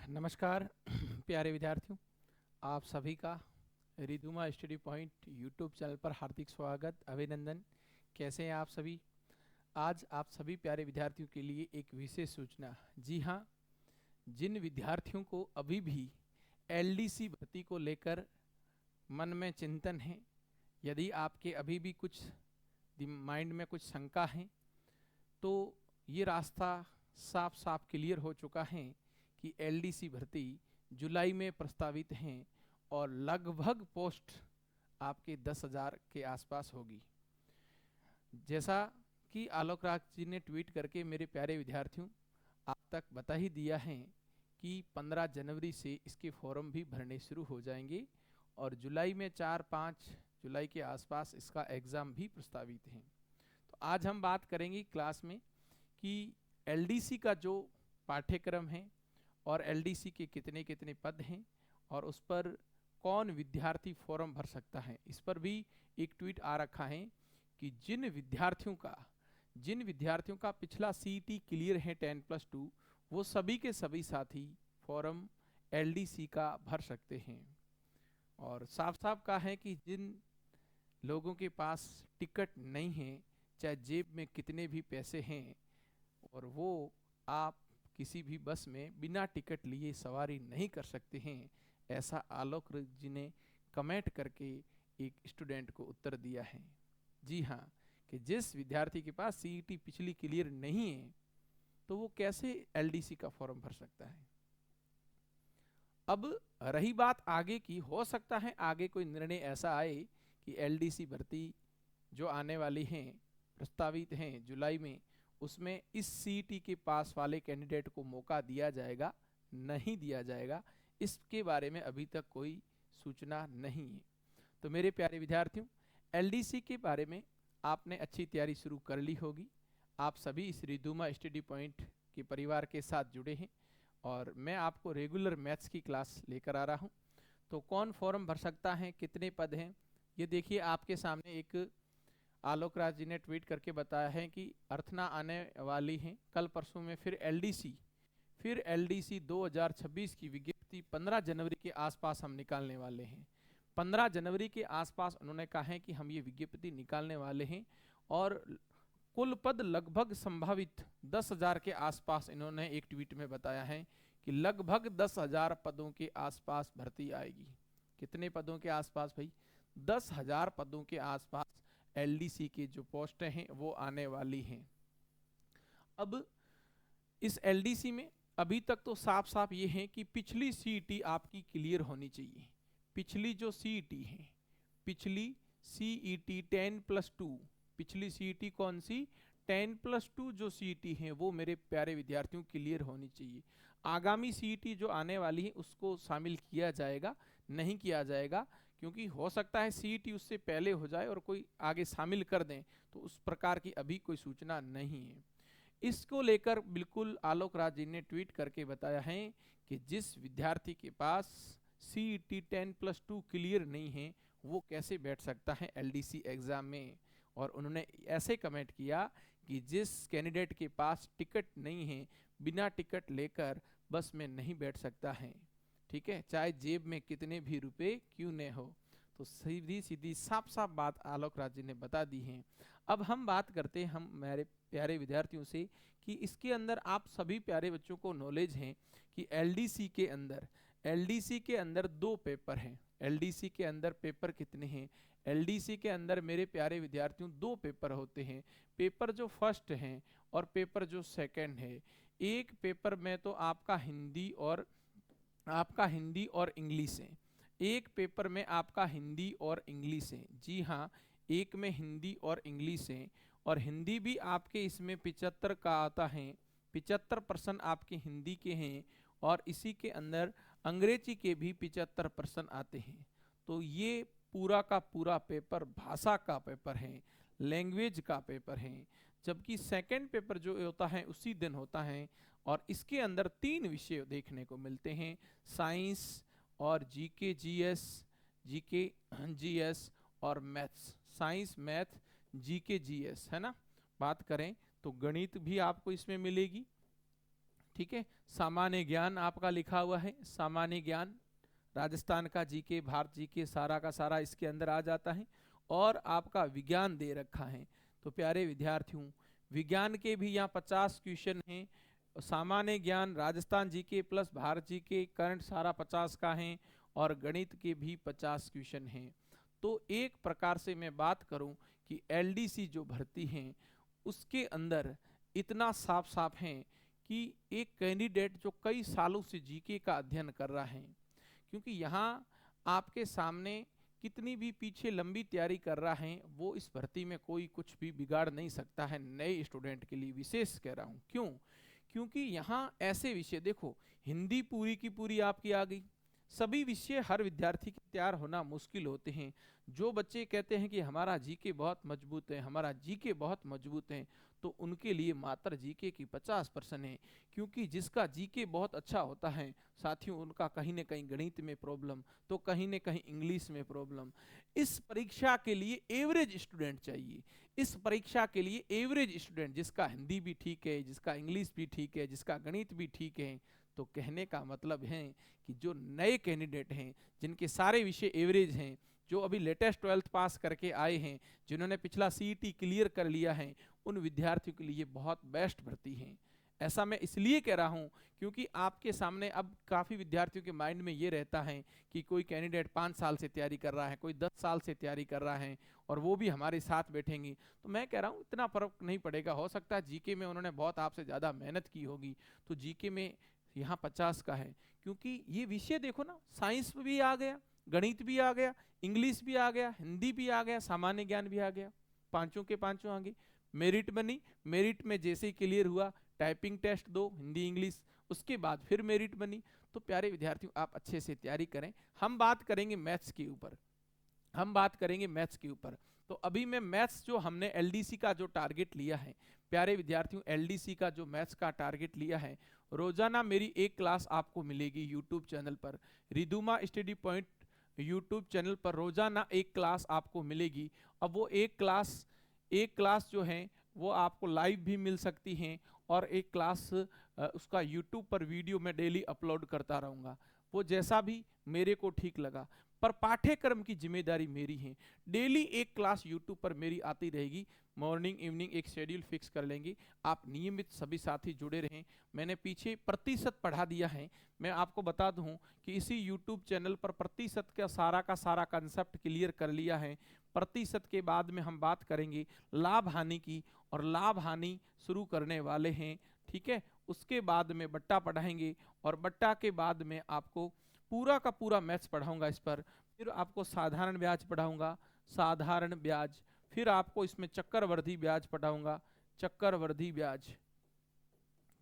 नमस्कार प्यारे विद्यार्थियों, आप सभी का रिधुमा स्टडी पॉइंट यूट्यूब चैनल पर हार्दिक स्वागत, अभिनंदन। कैसे हैं आप सभी? आज आप सभी प्यारे विद्यार्थियों के लिए एक विशेष सूचना। जी हाँ, जिन विद्यार्थियों को अभी भी एलडीसी भर्ती को लेकर मन में चिंतन है, यदि आपके अभी भी कुछ माइंड में कुछ शंका है, तो ये रास्ता साफ साफ क्लियर हो चुका है कि एलडीसी भर्ती जुलाई में प्रस्तावित हैं और लगभग पोस्ट आपके 10,000 के आसपास होगी। जैसा कि आलोक राज जी ने ट्वीट करके मेरे प्यारे विद्यार्थियों आप तक बता ही दिया है कि 15 जनवरी से इसके फॉर्म भी भरने शुरू हो जाएंगे और जुलाई में 4-5 जुलाई के आसपास इसका एग्ज़ाम भी प्रस्तावित है। तो आज हम बात करेंगे क्लास में कि एलडीसी का जो पाठ्यक्रम है और एलडीसी के कितने कितने पद हैं और उस पर कौन विद्यार्थी फॉर्म भर सकता है। इस पर भी एक ट्वीट आ रखा है कि जिन विद्यार्थियों का पिछला सीईटी क्लियर है 10+2, वो सभी के सभी साथी फॉर्म एलडीसी का भर सकते हैं। और साफ साफ कहा है कि जिन लोगों के पास टिकट नहीं है, चाहे जेब में कितने भी पैसे हैं, और वो आप किसी भी बस में बिना टिकट लिए सवारी नहीं कर सकते हैं, ऐसा आलोक जी ने कमेंट करके एक स्टूडेंट को उत्तर दिया है। जी हाँ, कि जिस विद्यार्थी के पास सीईटी पिछली क्लियर नहीं है तो वो कैसे एलडीसी का फॉर्म भर सकता है। अब रही बात आगे की, हो सकता है आगे कोई निर्णय ऐसा आए कि एलडीसी भर्ती जो आने वाली हैं, प्रस्तावित हैं जुलाई में, उसमें इस सीईटी के पास वाले कैंडिडेट को मौका दिया जाएगा, नहीं दिया जाएगा, इसके बारे में अभी तक कोई सूचना नहीं है। तो मेरे प्यारे विद्यार्थियों, एलडीसी के बारे में आपने अच्छी तैयारी शुरू कर ली होगी। आप सभी इस रिधुमा स्टडी पॉइंट के परिवार के साथ जुड़े हैं और मैं आपको रेगुलर मैथ्स की क्लास लेकर आ रहा हूं। तो कौन फॉर्म भर सकता है, कितने पद हैं, ये देखिए आपके सामने एक आलोक राज जी ने ट्वीट करके बताया है कि अर्थना आने वाली हैं कल परसों में। फिर एलडीसी 2026 की विज्ञप्ति 15 जनवरी के आसपास हम निकालने वाले हैं। 15 जनवरी के आसपास उन्होंने कहा है कि हम ये विज्ञप्ति निकालने वाले हैं और कुल पद लगभग संभावित 10,000 के आसपास इन्होंने एक ट्वीट में बताया है कि लगभग 10,000 पदों के आसपास भर्ती आएगी। कितने पदों के आसपास भाई? 10,000 पदों के आसपास एलडीसी के जो पोस्टें हैं वो आने वाली हैं। अब इस एलडीसी में अभी तक तो साफ साफ ये है कि पिछली सीईटी आपकी क्लियर होनी चाहिए। पिछली जो सीईटी है, पिछली सीईटी 10+2, पिछली सीईटी कौन सी? 10+2 जो सीईटी है वो मेरे प्यारे विद्यार्थियों क्लियर होनी चाहिए। आगामी सीईटी जो आने वाली है उसको शामिल किया जाएगा, नहीं किया जाएगा, क्योंकि हो सकता है सीईटी उससे पहले हो जाए और कोई आगे शामिल कर दें, तो उस प्रकार की अभी कोई सूचना नहीं है। इसको लेकर बिल्कुल आलोक राज जी ने ट्वीट करके बताया है कि जिस विद्यार्थी के पास सीईटी 10+2 क्लियर नहीं है वो कैसे बैठ सकता है एलडीसी एग्जाम में। और उन्होंने ऐसे कमेंट किया कि जिस कैंडिडेट के पास टिकट नहीं है, बिना टिकट लेकर बस में नहीं बैठ सकता है, ठीक है, चाहे जेब में कितने भी रुपए क्यों न हो। तो सीधी सीधी साफ साफ बात आलोक राज जी ने बता दी है। अब हम बात करते हैं हम मेरे प्यारे विद्यार्थियों से कि इसके अंदर आप सभी प्यारे बच्चों को नॉलेज है कि एलडीसी के अंदर 2 पेपर हैं। एलडीसी के अंदर पेपर कितने हैं? एलडीसी के अंदर मेरे प्यारे विद्यार्थियों 2 पेपर होते हैं। पेपर जो फर्स्ट हैं और पेपर जो सेकंड है। एक पेपर में तो आपका हिंदी और इंग्लिश है। एक पेपर में आपका हिंदी और इंग्लिश है। जी हाँ, एक में हिंदी और इंग्लिश है और हिंदी भी आपके इसमें 75 का आता है। 75% आपके हिंदी के हैं और इसी के अंदर अंग्रेजी के भी 75% आते हैं। तो ये पूरा का पूरा पेपर भाषा का पेपर है, लैंग्वेज का पेपर है। जबकि सेकंड पेपर जो होता है उसी दिन होता है और इसके अंदर 3 विषय देखने को मिलते हैं, साइंस और जीके जीएस और maths. Science, math, GK GS, है ना। बात करें तो गणित भी आपको इसमें मिलेगी, ठीक है। सामान्य ज्ञान आपका लिखा हुआ है, सामान्य ज्ञान, राजस्थान का जीके, भारत जीके, सारा का सारा इसके अंदर आ जाता है। और आपका विज्ञान दे रखा है। तो प्यारे विद्यार्थियों, विज्ञान के भी यहाँ 50 क्वेश्चन हैं। सामान्य ज्ञान, Rajasthan GK plus Bharat GK, current सारा 50 का है, और गणित के भी 50 क्वेश्चन हैं। तो एक प्रकार से मैं बात करूं कि एलडीसी जो भर्ती हैं उसके अंदर इतना साफ साफ है कि एक कैंडिडेट जो कई सालों से जीके का अध्ययन कर रहा है, क्योंकि यहाँ आपके सामने कितनी भी पीछे लंबी तैयारी कर रहा है, वो इस भर्ती में कोई कुछ भी बिगाड़ नहीं सकता है। नए स्टूडेंट के लिए विशेष कह रहा हूँ। क्यों? क्योंकि यहाँ ऐसे विषय देखो, हिंदी पूरी की पूरी आपकी आ गई। सभी विषय हर विद्यार्थी के तैयार होना मुश्किल होते हैं। जो बच्चे कहते हैं कि हमारा जीके बहुत मजबूत है, हमारा जीके बहुत मजबूत है, तो उनके लिए मात्र जीके की 50% है। क्योंकि जिसका जीके बहुत अच्छा होता है साथियों, उनका कहीं न कहीं गणित में प्रॉब्लम, तो कहीं न कहीं इंग्लिश में प्रॉब्लम। इस परीक्षा के लिए एवरेज स्टूडेंट चाहिए। इस परीक्षा के लिए एवरेज स्टूडेंट, जिसका हिंदी भी ठीक है, जिसका इंग्लिश भी ठीक है, जिसका गणित भी ठीक है। तो कहने का मतलब है कि जो नए कैंडिडेट हैं, जिनके सारे विषय एवरेज हैं, जो अभी लेटेस्ट 12th पास करके आए हैं, जिन्होंने पिछला सीईटी क्लियर कर लिया है, उन विद्यार्थियों के लिए बहुत बेस्ट भर्ती है। ऐसा मैं इसलिए कह रहा हूं क्योंकि आपके सामने अब काफ़ी विद्यार्थियों के माइंड में ये रहता है कि कोई कैंडिडेट 5 साल से तैयारी कर रहा है, कोई 10 साल से तैयारी कर रहा है, और वो भी हमारे साथ बैठेंगी। तो मैं कह रहा हूँ इतना फर्क नहीं पड़ेगा। हो सकता है जीके में उन्होंने बहुत आपसे ज़्यादा मेहनत की होगी, तो जीके में यहाँ 50 का है। क्योंकि ये विषय देखो ना, साइंस भी आ गया, गणित भी आ गया, इंग्लिश भी आ गया, हिंदी भी आ गया, सामान्य ज्ञान भी आ गया, पांचों के पांचों आ गए। मेरिट बनी, मेरिट में जैसे ही क्लियर हुआ, टाइपिंग टेस्ट दो, हिंदी इंग्लिश, उसके बाद फिर मेरिट बनी। तो प्यारे विद्यार्थियों, आप अच्छे से तैयारी करें। हम बात करेंगे मैथ्स के ऊपर, हम बात करेंगे मैथ्स के ऊपर। तो अभी मैं मैथ्स जो हमने एलडीसी का जो टारगेट लिया है, प्यारे विद्यार्थियों, एलडीसी का जो मैथ्स का टारगेट लिया है, रोजाना मेरी एक क्लास आपको मिलेगी यूट्यूब चैनल पर, रिधुमा स्टडी पॉइंट यूट्यूब चैनल पर रोजाना एक क्लास आपको मिलेगी। अब वो एक क्लास जो है वो आपको लाइव भी मिल सकती हैं, और एक क्लास उसका यूट्यूब पर वीडियो मैं डेली अपलोड करता रहूँगा, वो जैसा भी मेरे को ठीक लगा। पर पाठ्यक्रम की जिम्मेदारी मेरी है। डेली एक क्लास यूट्यूब पर मेरी आती रहेगी, मॉर्निंग इवनिंग एक शेड्यूल फिक्स कर लेंगे। आप नियमित सभी साथी जुड़े रहें। मैंने पीछे प्रतिशत पढ़ा दिया है। मैं आपको बता दूं कि इसी यूट्यूब चैनल पर प्रतिशत का सारा कंसेप्ट क्लियर कर लिया है। प्रतिशत के बाद में हम बात करेंगे लाभ हानि की, और लाभ हानि शुरू करने वाले हैं, ठीक है। उसके बाद में बट्टा पढ़ाएंगे, और बट्टा के बाद में आपको पूरा का पूरा मैथ्स पढ़ाऊंगा इस पर। फिर आपको साधारण ब्याज पढ़ाऊंगा, साधारण ब्याज, फिर आपको इसमें चक्रवर्धी ब्याज पढ़ाऊंगा, चक्रवर्धी ब्याज,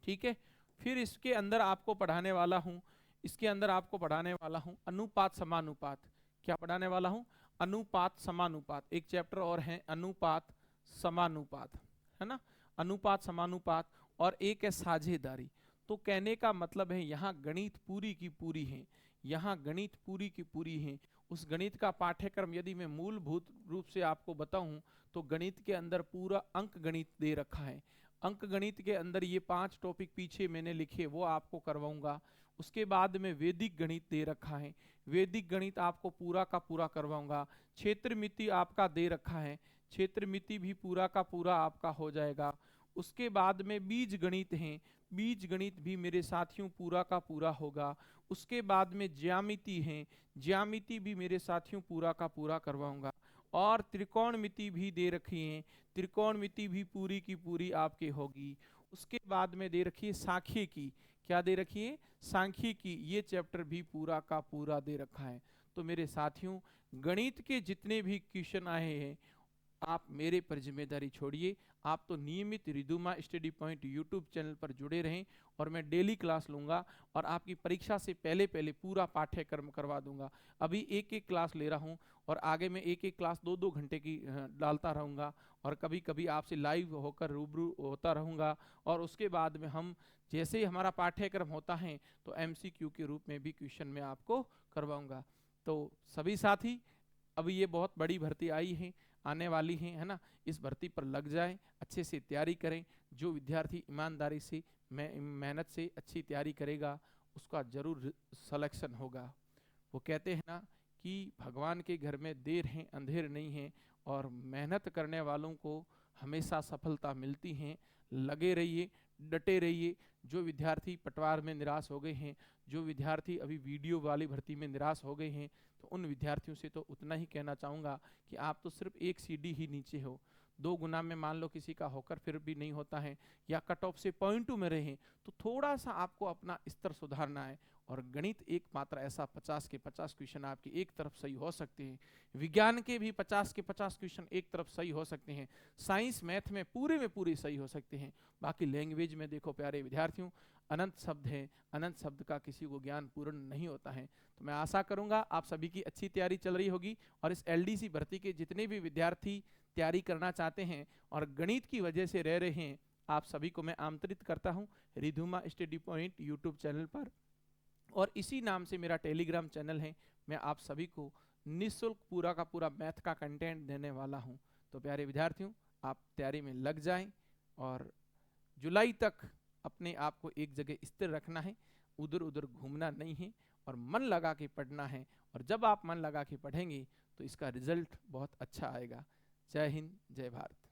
ठीक है। फिर इसके अंदर आपको पढ़ाने वाला हूं, इसके अंदर आपको पढ़ाने वाला हूं अनुपात समानुपात। क्या पढ़ाने वाला हूं? अनुपात समानुपात। एक चैप्टर और है अनुपात समानुपात, है ना, अनुपात समानुपात। और एक है साझेदारी। तो कहने का मतलब है यहाँ गणित पूरी की पूरी है, यहाँ गणित पूरी की पूरी है। उस गणित का पाठ्यक्रम यदि मैं मूलभूत रूप से आपको बताऊं तो गणित के अंदर पूरा अंक गणित दे रखा है। अंक गणित के अंदर ये 5 टॉपिक पीछे मैंने लिखे, वो आपको करवाऊंगा। उसके बाद में वैदिक गणित दे रखा है, वैदिक गणित आपको पूरा का पूरा करवाऊंगा। क्षेत्र मिति आपका दे रखा है, क्षेत्र मिति भी पूरा का पूरा आपका हो जाएगा। उसके बाद में बीज गणित है, बीज गणित भी मेरे साथियों पूरा का पूरा होगा। उसके बाद में ज्यामिति है, ज्यामिति भी मेरे साथियों पूरा का पूरा करवाऊंगा। और त्रिकोणमिति भी दे रखी है, त्रिकोणमिति भी पूरी की पूरी आपके होगी। उसके बाद में दे रखी है सांख्यिकी। क्या दे रखी है? सांख्यिकी। ये चैप्टर भी पूरा का पूरा दे रखा है। तो मेरे साथियों, गणित के जितने भी क्वेश्चन आए हैं आप मेरे पर जिम्मेदारी छोड़िए। आप तो नियमित रिधुमा स्टडी पॉइंट यूट्यूब चैनल पर जुड़े रहें, और मैं डेली क्लास लूंगा, और आपकी परीक्षा से पहले पहले पूरा पाठ्यक्रम करवा दूंगा। अभी एक एक क्लास ले रहा हूं, और आगे मैं एक एक क्लास 2-2 घंटे की डालता रहूंगा, और कभी कभी आपसे लाइव होकर रूबरू होता रहूंगा। और उसके बाद में हम जैसे ही हमारा पाठ्यक्रम होता है तो MCQ के रूप में भी क्वेश्चन में आपको करवाऊंगा। तो सभी साथी, अभी ये बहुत बड़ी भर्ती आई है, आने वाली है ना, इस भर्ती पर लग जाएं, अच्छे से तैयारी करें। जो विद्यार्थी ईमानदारी से मेहनत से अच्छी तैयारी करेगा उसका जरूर सिलेक्शन होगा। वो कहते हैं ना कि भगवान के घर में देर है अंधेर नहीं है, और मेहनत करने वालों को हमेशा सफलता मिलती है। लगे रहिए, डटे रहिए। जो विद्यार्थी पटवार में निराश हो गए हैं, जो विद्यार्थी अभी वीडियो वाली भर्ती में निराश हो गए हैं, तो उन विद्यार्थियों से तो उतना ही कहना चाहूँगा कि आप तो सिर्फ एक सीढ़ी ही नीचे हो। 2 गुना में मान लो किसी का होकर फिर भी नहीं होता है, या कट ऑफ से पॉइंटों में रहे, तो थोड़ा सा आपको अपना स्तर सुधारना है। और गणित एकमात्र ऐसा 50 के 50 क्वेश्चन आपके एक तरफ सही हो सकते हैं, विज्ञान के भी 50 के 50 क्वेश्चन एक तरफ सही हो सकते हैं, साइंस मैथ में पूरे सही हो सकते हैं। बाकी लैंग्वेज में देखो प्यारे विद्यार्थियों, अनंत शब्द है, अनंत शब्द का किसी को ज्ञान पूर्ण नहीं होता है। तो मैं आशा करूंगा आप सभी की अच्छी तैयारी चल रही होगी, और इस एलडीसी भर्ती के जितने भी विद्यार्थी तैयारी करना चाहते हैं और गणित की वजह से रह रहे हैं, आप सभी को मैं आमंत्रित करता हूं रिधुमा स्टडी पॉइंट यूट्यूब चैनल पर, और इसी नाम से मेरा टेलीग्राम चैनल है। मैं आप सभी को निःशुल्क पूरा का पूरा मैथ का कंटेंट देने वाला हूं। तो प्यारे विद्यार्थियों, आप तैयारी में लग जाएं, और जुलाई तक अपने आप को एक जगह स्थिर रखना है, उधर उधर घूमना नहीं है, और मन लगा के पढ़ना है। और जब आप मन लगा के पढ़ेंगे तो इसका रिजल्ट बहुत अच्छा आएगा। जय हिंद, जय भारत।